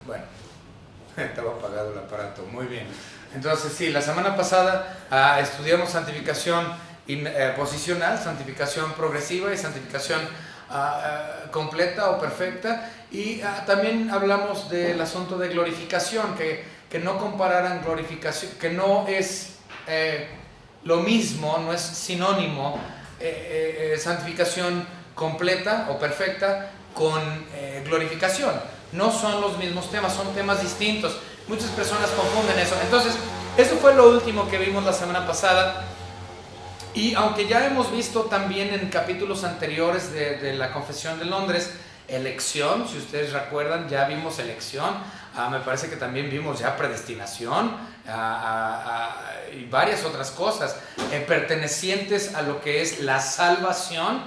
Bueno, estaba apagado el aparato, muy bien. Entonces sí, la semana pasada estudiamos santificación posicional, santificación progresiva y santificación completa o perfecta, y también hablamos del asunto de glorificación, que no compararan glorificación, que no es lo mismo, no es sinónimo santificación completa o perfecta con glorificación. No son los mismos temas, son temas distintos. Muchas personas confunden eso. Entonces, eso fue lo último que vimos la semana pasada. Y aunque ya hemos visto también en capítulos anteriores de la Confesión de Londres, elección, si ustedes recuerdan, ya vimos elección. Me parece que también vimos ya predestinación y varias otras cosas pertenecientes a lo que es la salvación.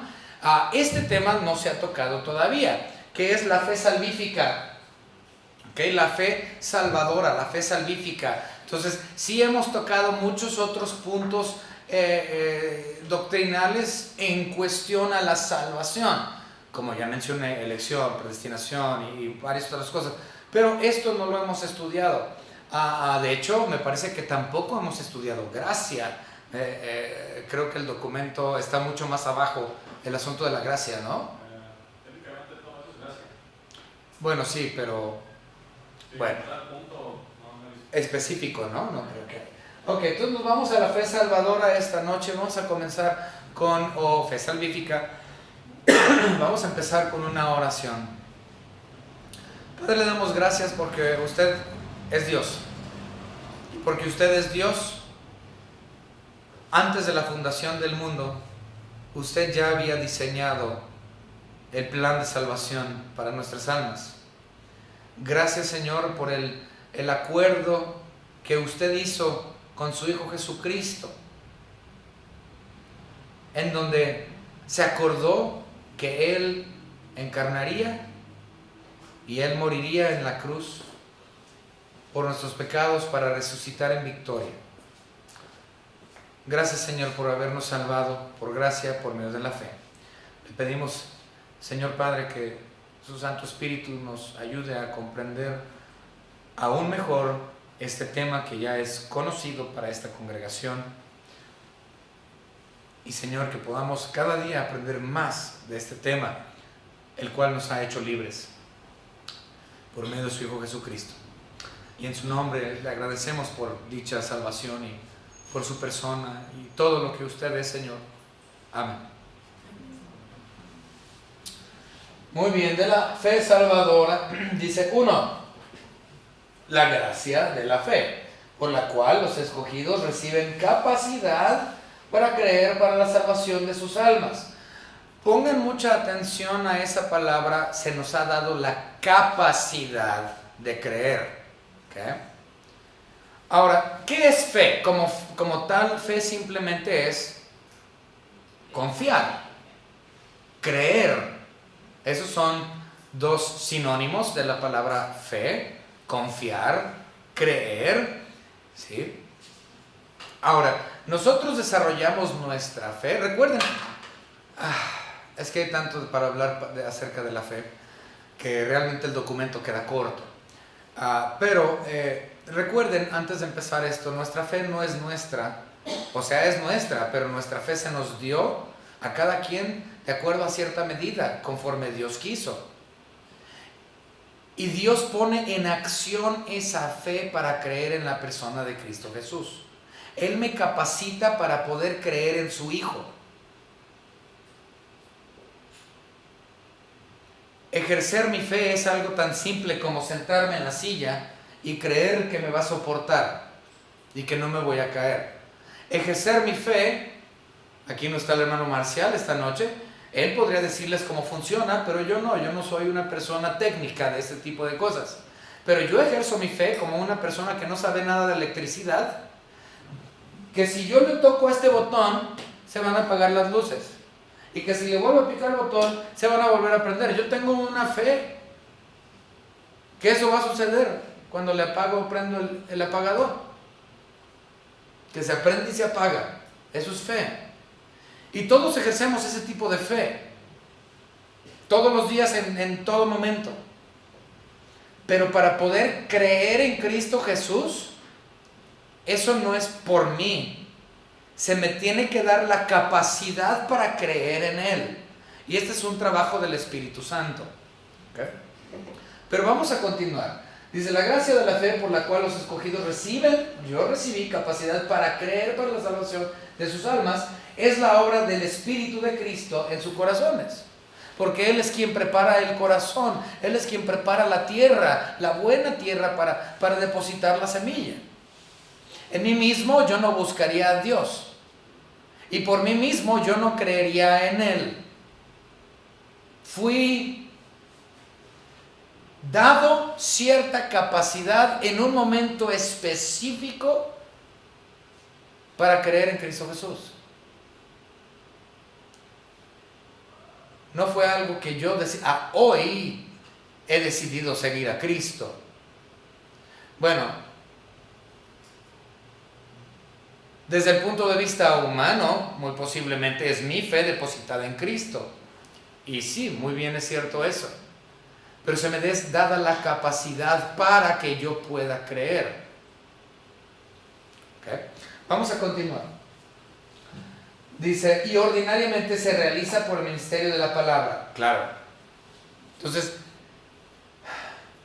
Este tema no se ha tocado todavía, que es la fe salvífica, ¿okay? La fe salvadora, la fe salvífica. Entonces, sí hemos tocado muchos otros puntos doctrinales en cuestión a la salvación, como ya mencioné, elección, predestinación y varias otras cosas, pero esto no lo hemos estudiado. De hecho, me parece que tampoco hemos estudiado gracia. Creo que el documento está mucho más abajo, el asunto de la gracia, ¿no? Técnicamente todo eso es gracia. Bueno, sí, pero Sí, bueno, punto, específico, ¿no? No creo que. Ok, entonces nos vamos a la fe salvadora esta noche. Vamos a comenzar con fe salvífica. Vamos a empezar con una oración. Padre, le damos gracias porque usted es Dios. Y porque usted es Dios, antes de la fundación del mundo, usted ya había diseñado el plan de salvación para nuestras almas. Gracias, Señor, por el acuerdo que usted hizo con su Hijo Jesucristo, en donde se acordó que Él encarnaría y Él moriría en la cruz por nuestros pecados para resucitar en victoria. Gracias, Señor, por habernos salvado por gracia, por medio de la fe. Le pedimos, Señor Padre, que su Santo Espíritu nos ayude a comprender aún mejor este tema que ya es conocido para esta congregación. Y, Señor, que podamos cada día aprender más de este tema, el cual nos ha hecho libres por medio de su Hijo Jesucristo. Y en su nombre le agradecemos por dicha salvación y por su persona y todo lo que usted es, Señor. Amén. Muy bien, de la fe salvadora dice 1. La gracia de la fe, por la cual los escogidos reciben capacidad para creer para la salvación de sus almas. Pongan mucha atención a esa palabra, se nos ha dado la capacidad de creer. ¿Okay? Ahora, ¿qué es fe? Como tal, fe simplemente es confiar, creer. Esos son dos sinónimos de la palabra fe: confiar, creer, ¿sí? Ahora, nosotros desarrollamos nuestra fe. Recuerden, es que hay tanto para hablar acerca de la fe que realmente el documento queda corto. Pero recuerden, antes de empezar esto, nuestra fe no es nuestra, o sea, es nuestra, pero nuestra fe se nos dio a cada quien de acuerdo a cierta medida, conforme Dios quiso. Y Dios pone en acción esa fe para creer en la persona de Cristo Jesús. Él me capacita para poder creer en su Hijo. Ejercer mi fe es algo tan simple como sentarme en la silla y creer que me va a soportar y que no me voy a caer. Ejercer mi fe, aquí no está el hermano Marcial esta noche, él podría decirles cómo funciona, pero yo no soy una persona técnica de este tipo de cosas. Pero yo ejerzo mi fe como una persona que no sabe nada de electricidad, que si yo le toco a este botón, se van a apagar las luces. Y que si le vuelvo a picar el botón, se van a volver a prender. Yo tengo una fe que eso va a suceder cuando le apago o prendo el apagador. Que se prende y se apaga. Eso es fe. Y todos ejercemos ese tipo de fe. Todos los días, en todo momento. Pero para poder creer en Cristo Jesús, eso no es por mí. Se me tiene que dar la capacidad para creer en Él. Y este es un trabajo del Espíritu Santo. ¿Okay? Pero vamos a continuar. Dice, la gracia de la fe por la cual los escogidos reciben, yo recibí capacidad para creer para la salvación de sus almas, es la obra del Espíritu de Cristo en sus corazones. Porque Él es quien prepara el corazón, Él es quien prepara la tierra, la buena tierra para depositar la semilla. En mí mismo yo no buscaría a Dios. Y por mí mismo yo no creería en Él. Fui dado cierta capacidad en un momento específico para creer en Cristo Jesús. No fue algo que yo hoy he decidido seguir a Cristo. Bueno, desde el punto de vista humano, muy posiblemente es mi fe depositada en Cristo. Y sí, muy bien es cierto eso. Pero se me es dada la capacidad para que yo pueda creer. ¿Okay? Vamos a continuar. Dice, y ordinariamente se realiza por el ministerio de la palabra. Claro. Entonces,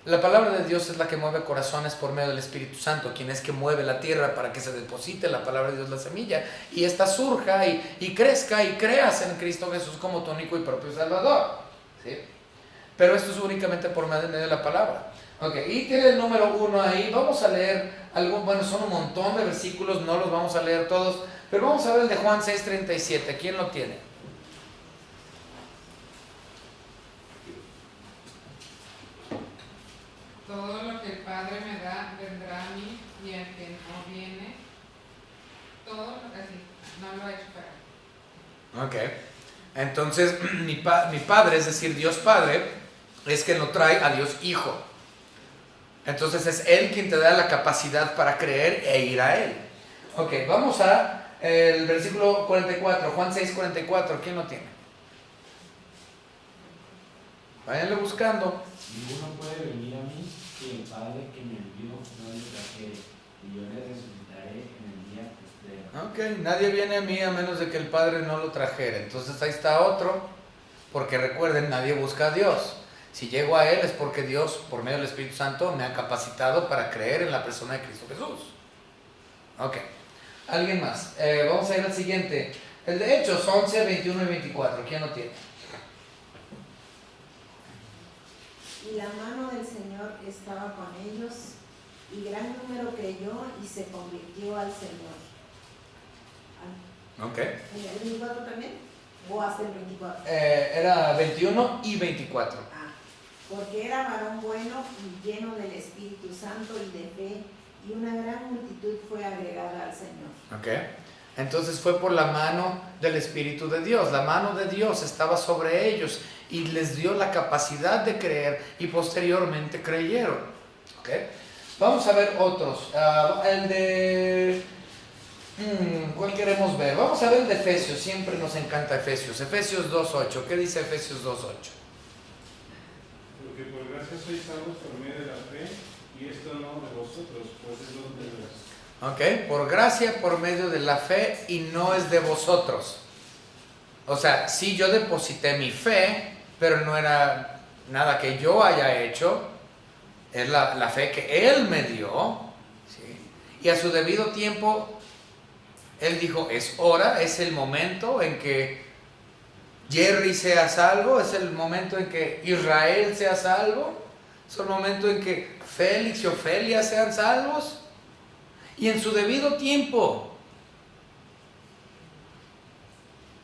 la palabra de Dios es la que mueve corazones por medio del Espíritu Santo, quien es que mueve la tierra para que se deposite la palabra de Dios, la semilla, y ésta surja y crezca y creas en Cristo Jesús como tu único y propio Salvador. ¿Sí? Pero esto es únicamente por medio de la palabra. Ok, y tiene el número 1 ahí. Vamos a leer son un montón de versículos, no los vamos a leer todos, pero vamos a ver el de Juan 6:37. ¿Quién lo tiene? Todo lo que el Padre me da vendrá a mí, y el que no viene, todo lo que así, no lo ha hecho para mí. Ok, entonces mi Padre, es decir, Dios Padre, es quien lo trae a Dios Hijo. Entonces es Él quien te da la capacidad para creer e ir a Él. Ok, vamos a el versículo 44, Juan 6:44. ¿Quién lo tiene? Váyanle buscando. Ninguno puede venir a mí si el Padre que me envió no le trajere, y yo le resucitaré en el día postrero. Ok, nadie viene a mí a menos de que el Padre no lo trajera. Entonces ahí está otro, porque recuerden, nadie busca a Dios. Si llego a Él es porque Dios, por medio del Espíritu Santo, me ha capacitado para creer en la persona de Cristo Jesús. Ok, ¿alguien más? Vamos a ir al siguiente. El de Hechos 11, 21 y 24. ¿Quién lo tiene? Y la mano del Señor estaba con ellos, y gran número creyó y se convirtió al Señor. Ok. ¿En el 24 también? ¿O hasta el 24? Era 21 y 24. Porque era varón bueno y lleno del Espíritu Santo y de fe, y una gran multitud fue agregada al Señor. Ok. Entonces fue por la mano del Espíritu de Dios. La mano de Dios estaba sobre ellos y les dio la capacidad de creer, y posteriormente creyeron. ¿Ok? Vamos a ver otros. El de... ¿cuál queremos ver? Vamos a ver el de Efesios. Siempre nos encanta Efesios. Efesios 2.8. ¿Qué dice Efesios 2.8? Porque por gracia sois salvos por medio de la fe, y esto no de vosotros, pues es don de Dios. Ok, por gracia, por medio de la fe, y no es de vosotros. O sea, sí, yo deposité mi fe, pero no era nada que yo haya hecho, es la fe que Él me dio, ¿sí? Y a su debido tiempo, Él dijo, es hora, es el momento en que Jerry sea salvo, es el momento en que Israel sea salvo, es el momento en que Félix y Ofelia sean salvos. Y en su debido tiempo,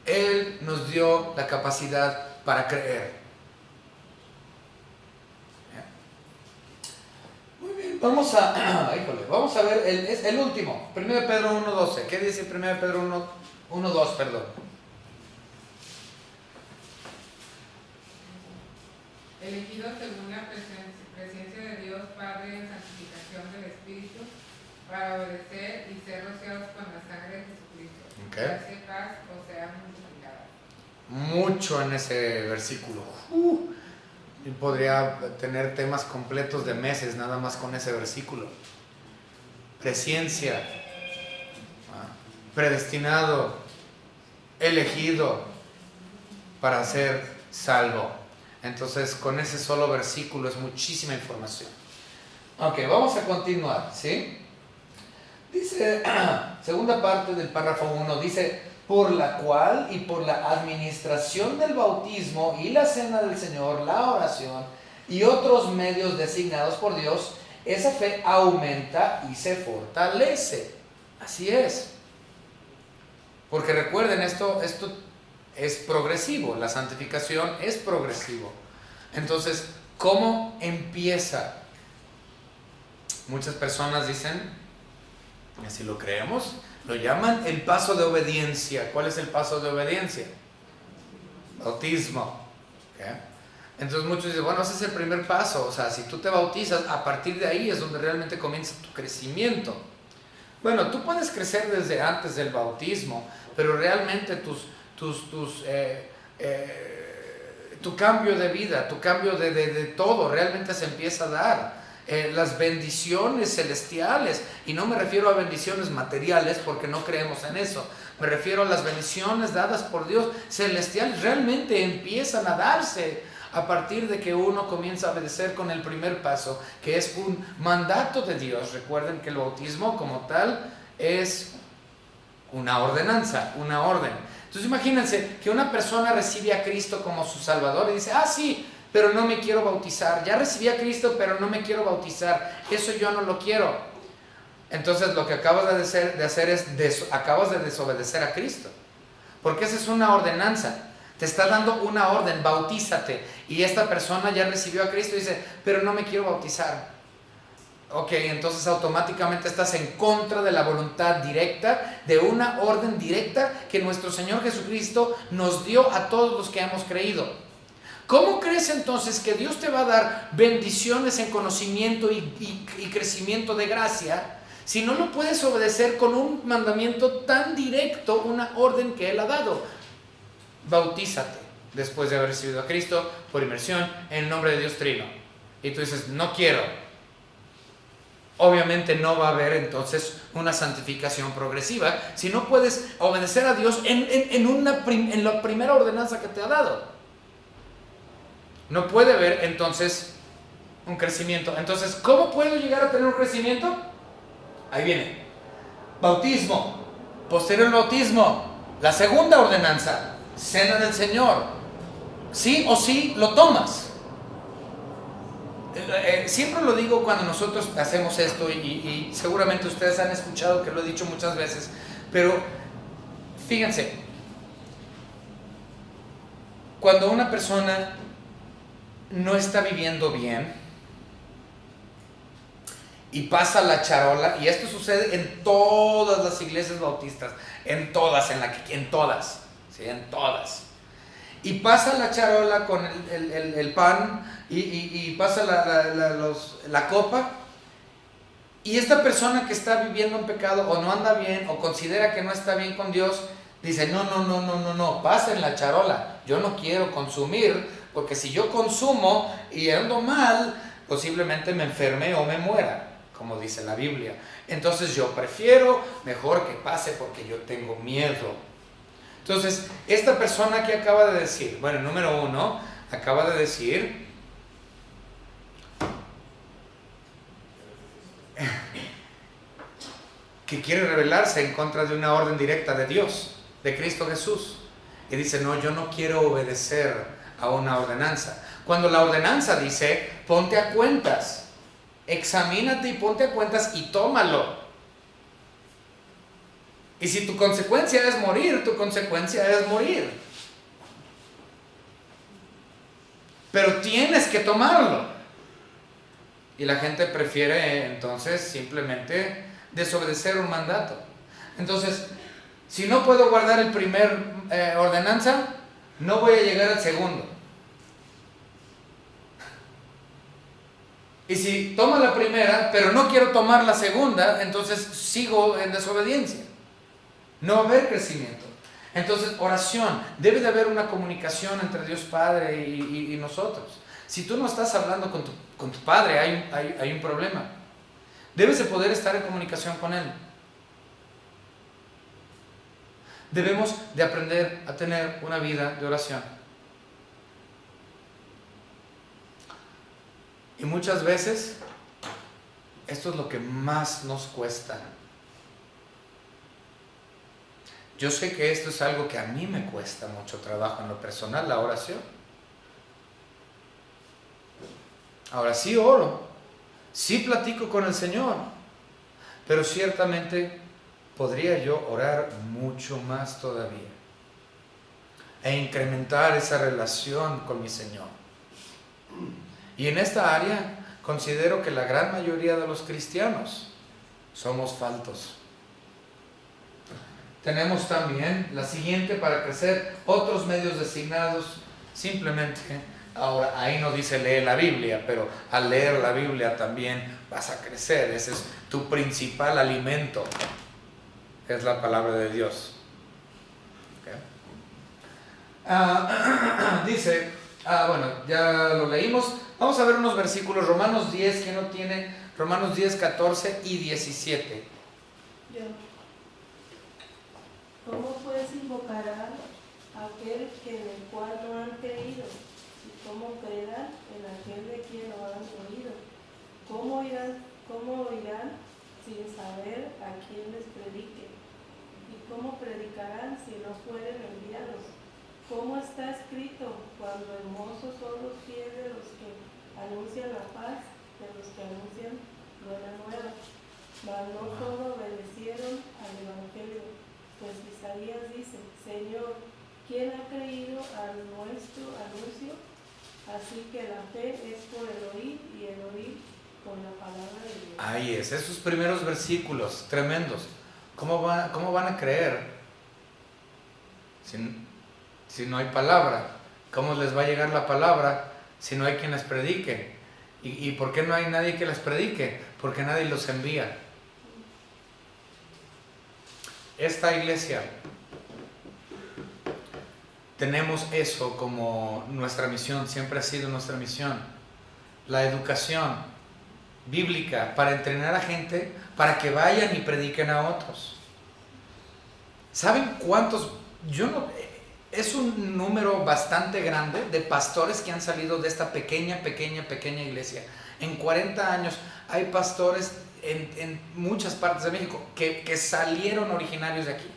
Él nos dio la capacidad para creer. Muy bien, vamos a ver el último, 1 Pedro 1.12. ¿Qué dice 1 Pedro 1.2? Perdón. Elegidos según la presencia de Dios Padre en santificación del Espíritu, para obedecer y ser rociados con la sangre de Jesucristo. Okay. Gracia y paz os sean multiplicadas. Mucho en ese versículo. Y podría tener temas completos de meses nada más con ese versículo. Presciencia, predestinado, elegido para ser salvo. Entonces, con ese solo versículo es muchísima información. Ok, vamos a continuar, ¿sí? Dice, segunda parte del párrafo 1, dice, por la cual y por la administración del bautismo y la cena del Señor, la oración y otros medios designados por Dios, esa fe aumenta y se fortalece. Así es. Porque recuerden, esto es progresivo, la santificación es progresivo. Entonces, ¿cómo empieza? Muchas personas dicen, así lo creemos, lo llaman el paso de obediencia. ¿Cuál es el paso de obediencia? Bautismo. ¿Okay? Entonces muchos dicen, bueno, ese es el primer paso. O sea, si tú te bautizas, a partir de ahí es donde realmente comienza tu crecimiento. Bueno, tú puedes crecer desde antes del bautismo, pero realmente tu cambio de vida, tu cambio de todo, realmente se empieza a dar. Las bendiciones celestiales, y no me refiero a bendiciones materiales porque no creemos en eso, me refiero a las bendiciones dadas por Dios celestiales, realmente empiezan a darse a partir de que uno comienza a obedecer con el primer paso, que es un mandato de Dios. Recuerden que el bautismo como tal es una ordenanza, una orden. Entonces imagínense que una persona recibe a Cristo como su Salvador y dice, sí, pero no me quiero bautizar. Ya recibí a Cristo, pero no me quiero bautizar. Eso yo no lo quiero. Entonces lo que acabas de hacer es acabas de desobedecer a Cristo. Porque esa es una ordenanza. Te está dando una orden, bautízate. Y esta persona ya recibió a Cristo y dice, pero no me quiero bautizar. Ok, entonces automáticamente estás en contra de la voluntad directa, de una orden directa que nuestro Señor Jesucristo nos dio a todos los que hemos creído. ¿Cómo crees entonces que Dios te va a dar bendiciones en conocimiento y crecimiento de gracia si no lo puedes obedecer con un mandamiento tan directo, una orden que Él ha dado? Bautízate después de haber recibido a Cristo por inmersión en el nombre de Dios Trino. Y tú dices, no quiero. Obviamente no va a haber entonces una santificación progresiva si no puedes obedecer a Dios en la primera ordenanza que te ha dado. No puede haber entonces un crecimiento. Entonces, ¿cómo puedo llegar a tener un crecimiento? Ahí viene. Bautismo. Posterior al bautismo, la segunda ordenanza, cena del Señor. Sí o sí lo tomas. Siempre lo digo cuando nosotros hacemos esto y seguramente ustedes han escuchado que lo he dicho muchas veces, pero fíjense, cuando una persona no está viviendo bien y pasa la charola, y esto sucede en todas las iglesias bautistas, en todas, ¿sí? En todas, y pasa la charola con el pan y pasa la copa, y esta persona que está viviendo en pecado o no anda bien o considera que no está bien con Dios, dice, no, pasen la charola, yo no quiero consumir, porque si yo consumo y ando mal, posiblemente me enferme o me muera, como dice la Biblia. Entonces yo prefiero mejor que pase porque yo tengo miedo. Entonces, esta persona que acaba de decir, bueno, número 1, acaba de decir que quiere rebelarse en contra de una orden directa de Dios, de Cristo Jesús. Y dice, no, yo no quiero obedecer a una ordenanza. Cuando la ordenanza dice, ponte a cuentas, examínate y ponte a cuentas y tómalo. Y si tu consecuencia es morir, tu consecuencia es morir. Pero tienes que tomarlo. Y la gente prefiere entonces simplemente desobedecer un mandato. Entonces, si no puedo guardar el primer ordenanza, no voy a llegar al segundo. Y si tomo la primera, pero no quiero tomar la segunda, entonces sigo en desobediencia. No va a haber crecimiento. Entonces, oración. Debe de haber una comunicación entre Dios Padre y nosotros. Si tú no estás hablando con tu padre, hay un problema. Debes de poder estar en comunicación con él. Debemos de aprender a tener una vida de oración. Y muchas veces esto es lo que más nos cuesta. Yo sé que esto es algo que a mí me cuesta mucho trabajo en lo personal, la oración. Ahora sí oro, sí platico con el Señor, pero ciertamente podría yo orar mucho más todavía e incrementar esa relación con mi Señor. Y en esta área considero que la gran mayoría de los cristianos somos faltos. Tenemos también la siguiente para crecer, otros medios designados, simplemente, ahora ahí no dice leer la Biblia, pero al leer la Biblia también vas a crecer. Ese es tu principal alimento, es la palabra de Dios. Okay. Dice, bueno, ya lo leímos. Vamos a ver unos versículos, Romanos 10, ¿quién no tiene? Romanos 10, 14 y 17. Yo. ¿Cómo pues invocarán a aquel que en el cual no han creído? ¿Y cómo creerán en aquel de quien no han oído? ¿Cómo oirán sin saber a quién les predique? ¿Y cómo predicarán si no fueren enviados? ¿Cómo está escrito? Cuando hermosos son los pies de los que anuncian la paz, de los que anuncian buena nueva. Mas no todos obedecieron al evangelio. Pues Isaías dice, Señor, ¿quién ha creído a nuestro anuncio? Así que la fe es por el oír y el oír con la palabra de Dios. Ahí es, esos primeros versículos tremendos. ¿Cómo van a creer si no hay palabra? ¿Cómo les va a llegar la palabra si no hay quien les predique? ¿Y por qué no hay nadie que les predique? Porque nadie los envía. Esta iglesia, tenemos eso como nuestra misión, siempre ha sido nuestra misión. La educación bíblica para entrenar a gente para que vayan y prediquen a otros. ¿Saben cuántos? Es un número bastante grande de pastores que han salido de esta pequeña iglesia. En 40 años hay pastores en muchas partes de México que salieron originarios de aquí.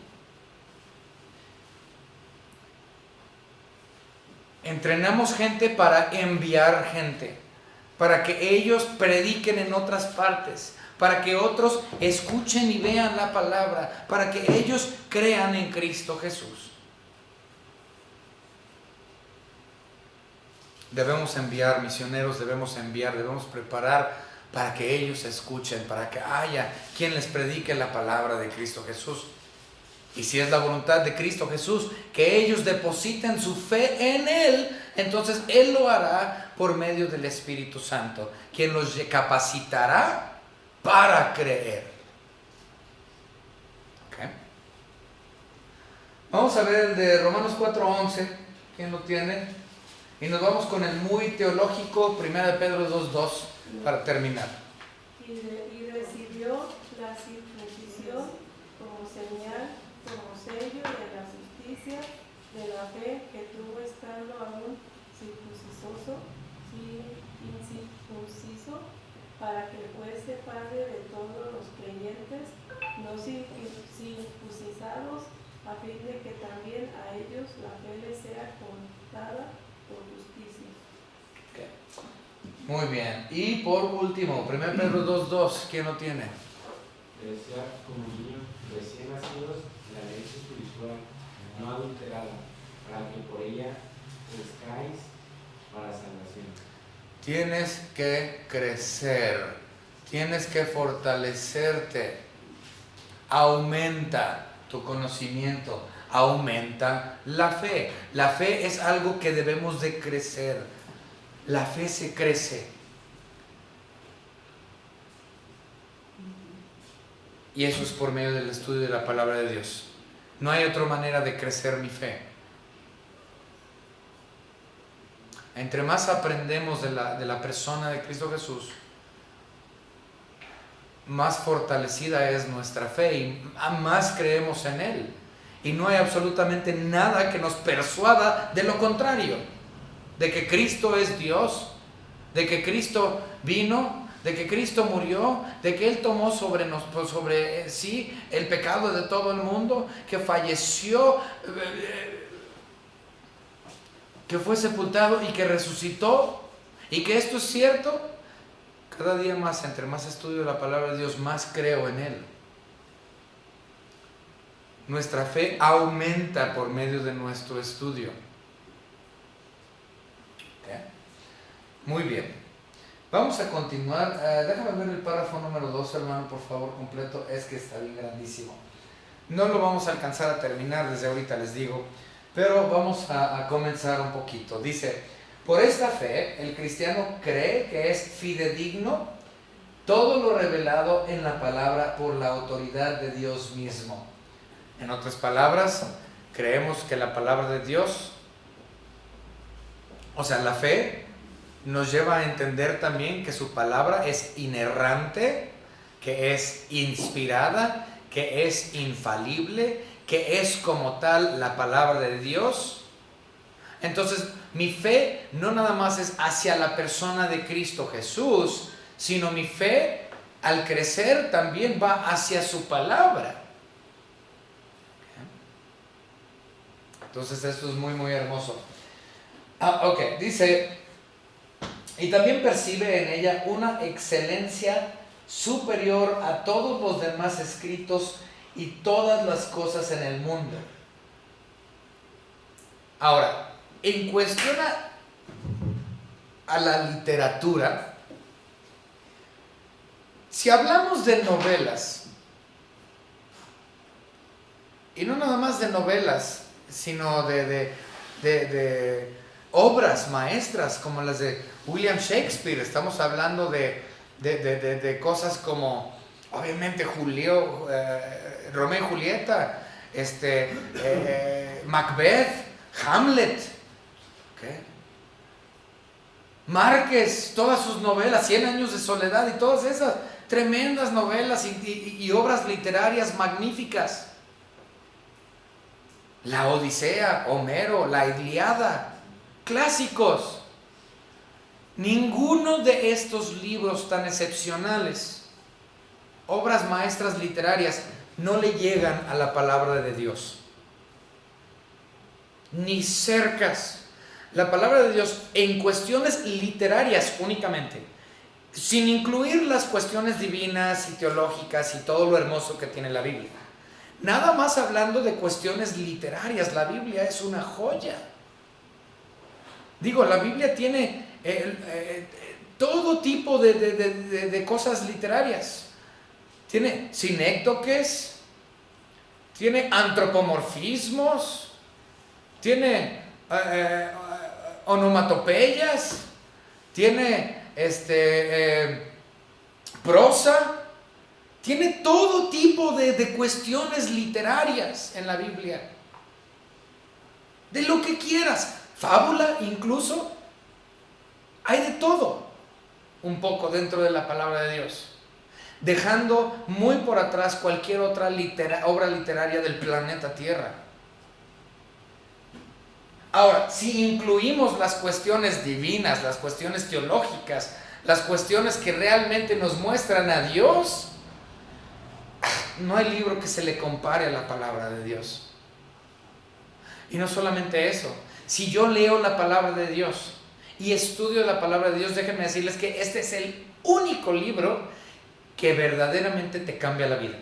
Entrenamos gente para enviar gente, para que ellos prediquen en otras partes, para que otros escuchen y vean la palabra, para que ellos crean en Cristo Jesús. Debemos enviar misioneros, debemos preparar para que ellos escuchen, para que haya quien les predique la palabra de Cristo Jesús. Y si es la voluntad de Cristo Jesús, que ellos depositen su fe en Él, entonces Él lo hará por medio del Espíritu Santo, quien los capacitará para creer. ¿Okay? Vamos a ver el de Romanos 4:11, ¿quién lo tiene? Y nos vamos con el muy teológico, 1 de Pedro 2:2, para terminar. Y recibió la circuncisión como señal, como sello de la justicia, de la fe que tuvo estando aún incircunciso, para que fuese padre de todos los creyentes, no circuncisados, a fin de que también a ellos la fe les sea contada por justicia. Okay. Muy bien. Y por último, 1 Pedro 2:2, ¿quién lo tiene? Decía, como niños recién nacidos, la ley espiritual no adulterada, para que por ella crezcáis para salvación. Tienes que crecer, tienes que fortalecerte. Aumenta tu conocimiento, aumenta la fe. La fe es algo que debemos de crecer. La fe se crece. Y eso es por medio del estudio de la palabra de Dios. No hay otra manera de crecer mi fe. entre más aprendemos de la persona de Cristo Jesús, más fortalecida es nuestra fe y más creemos en Él. Y no hay absolutamente nada que nos persuada de lo contrario, de que Cristo es Dios, de que Cristo vino, de que Cristo murió, de que Él tomó sobre sí el pecado de todo el mundo, que falleció, que fue sepultado y que resucitó, y que esto es cierto. Cada día más, entre más estudio la palabra de Dios, más creo en Él. Nuestra fe aumenta por medio de nuestro estudio. ¿Okay? Muy bien. Vamos a continuar. Déjame ver el párrafo número 2, hermano, por favor, completo. Es que está bien grandísimo. No lo vamos a alcanzar a terminar, desde ahorita les digo, pero vamos a comenzar un poquito. Dice: por esta fe, el cristiano cree que es fidedigno todo lo revelado en la palabra por la autoridad de Dios mismo. En otras palabras, creemos que la palabra de Dios, o sea, la fe, nos lleva a entender también que su palabra es inerrante, que es inspirada, que es infalible, que es como tal la palabra de Dios. Entonces, mi fe no nada más es hacia la persona de Cristo Jesús, sino mi fe, al crecer, también va hacia su palabra. Entonces, esto es muy, muy hermoso. Ok, dice: y también percibe en ella una excelencia superior a todos los demás escritos y todas las cosas en el mundo. Ahora, en cuestión a la literatura, si hablamos de novelas, y no nada más de novelas, sino de obras maestras como las de William Shakespeare, estamos hablando de cosas como, obviamente, Romeo y Julieta, Macbeth, Hamlet, ¿okay? Márquez, todas sus novelas, 100 años de soledad y todas esas tremendas novelas y obras literarias magníficas. La Odisea, Homero, la Ilíada, clásicos. Ninguno de estos libros tan excepcionales, obras maestras literarias, no le llegan a la palabra de Dios. Ni cercas. La palabra de Dios en cuestiones literarias únicamente, sin incluir las cuestiones divinas y teológicas y todo lo hermoso que tiene la Biblia. Nada más hablando de cuestiones literarias, la Biblia es una joya. Digo, la Biblia tiene todo tipo de cosas literarias. Tiene sinécdoques, tiene antropomorfismos, tiene onomatopeyas, tiene prosa, tiene todo tipo de cuestiones literarias en la Biblia. De lo que quieras, fábula incluso, hay de todo un poco dentro de la palabra de Dios, dejando muy por atrás cualquier otra obra literaria del planeta Tierra. Ahora, si incluimos las cuestiones divinas, las cuestiones teológicas, las cuestiones que realmente nos muestran a Dios, no hay libro que se le compare a la palabra de Dios. Y no solamente eso, si yo leo la palabra de Dios y estudio la palabra de Dios, déjenme decirles que este es el único libro que verdaderamente te cambia la vida.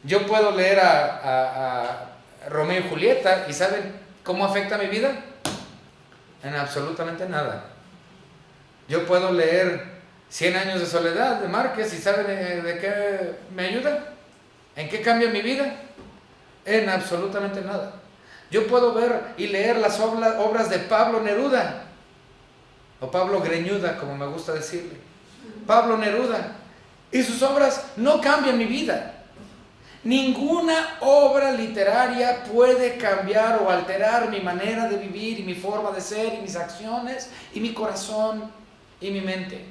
Yo puedo leer a Romeo y Julieta, y ¿saben cómo afecta mi vida? En absolutamente nada. Yo puedo leer 100 años de soledad de Márquez, y ¿saben de qué me ayuda? ¿En qué cambia mi vida? En absolutamente nada. Yo puedo ver y leer las obras de Pablo Neruda, o Pablo Greñuda, como me gusta decirle. Pablo Neruda, y sus obras no cambian mi vida. Ninguna obra literaria puede cambiar o alterar mi manera de vivir y mi forma de ser y mis acciones y mi corazón y mi mente.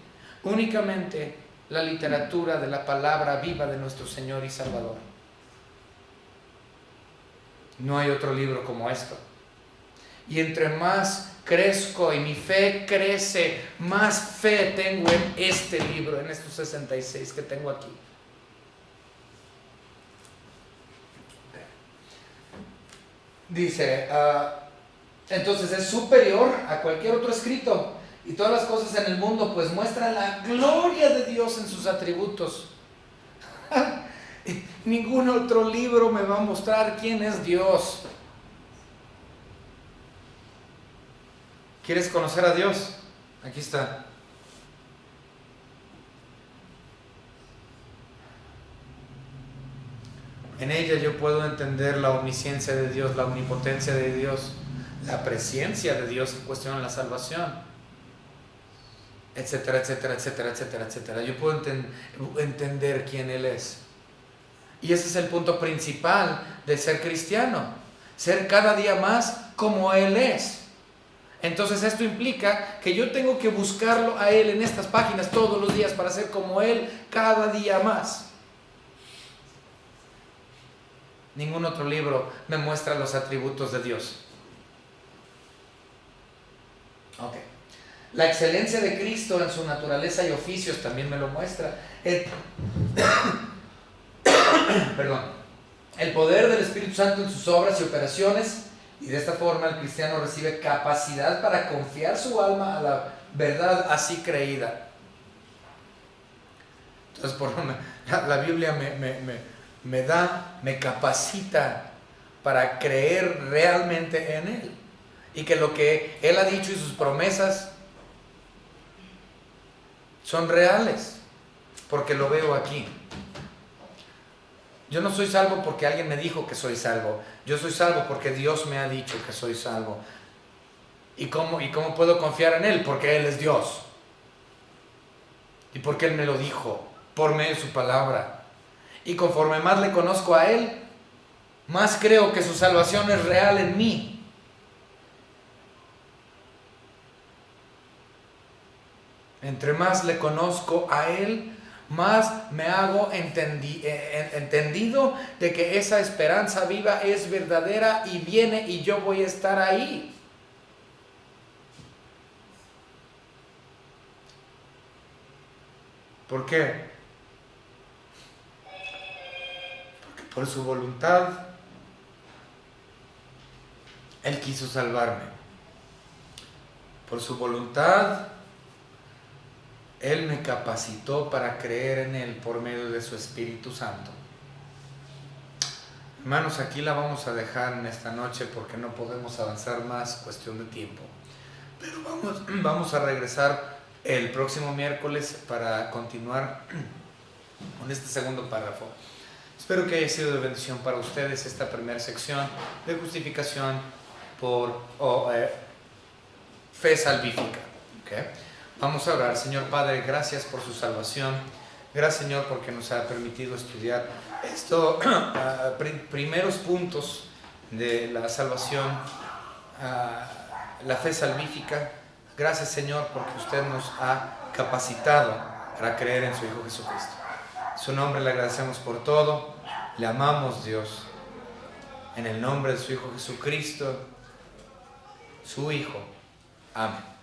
Únicamente la literatura de la palabra viva de nuestro Señor y Salvador. No hay otro libro como esto. Y entre más crezco y mi fe crece, más fe tengo en este libro, en estos 66 que tengo aquí. Dice, entonces es superior a cualquier otro escrito, y todas las cosas en el mundo pues muestran la gloria de Dios en sus atributos. Ningún otro libro me va a mostrar quién es Dios. ¿Quieres conocer a Dios? Aquí está. En ella yo puedo entender la omnisciencia de Dios, la omnipotencia de Dios, la presencia de Dios en cuestión de la salvación, etcétera, etcétera, etcétera, etcétera, etcétera. Yo puedo entender quién Él es. Y ese es el punto principal de ser cristiano, ser cada día más como Él es. Entonces esto implica que yo tengo que buscarlo a Él en estas páginas todos los días para ser como Él cada día más. Ningún otro libro me muestra los atributos de Dios. Okay. La excelencia de Cristo en su naturaleza y oficios también me lo muestra. El poder del Espíritu Santo en sus obras y operaciones, y de esta forma el cristiano recibe capacidad para confiar su alma a la verdad así creída. Entonces, la Biblia me capacita para creer realmente en Él, y que lo que Él ha dicho y sus promesas son reales, porque lo veo aquí. Yo no soy salvo porque alguien me dijo que soy salvo. Yo soy salvo porque Dios me ha dicho que soy salvo. ¿Y cómo puedo confiar en Él? Porque Él es Dios. Y porque Él me lo dijo por medio de su palabra. Y conforme más le conozco a Él, más creo que su salvación es real en mí. Entre más le conozco a Él, más me hago entendido de que esa esperanza viva es verdadera y viene, y yo voy a estar ahí. ¿Por qué? Porque por su voluntad Él quiso salvarme. Por su voluntad Él me capacitó para creer en Él por medio de su Espíritu Santo. Hermanos, aquí la vamos a dejar en esta noche porque no podemos avanzar más, cuestión de tiempo. Pero vamos a regresar el próximo miércoles para continuar con este segundo párrafo. Espero que haya sido de bendición para ustedes esta primera sección de justificación por fe salvífica. ¿Okay? Vamos a orar. Señor Padre, gracias por su salvación. Gracias, Señor, porque nos ha permitido estudiar estos primeros puntos de la salvación, la fe salvífica. Gracias, Señor, porque usted nos ha capacitado para creer en su Hijo Jesucristo. En su nombre le agradecemos por todo. Le amamos, Dios. En el nombre de su Hijo Jesucristo, su Hijo. Amén.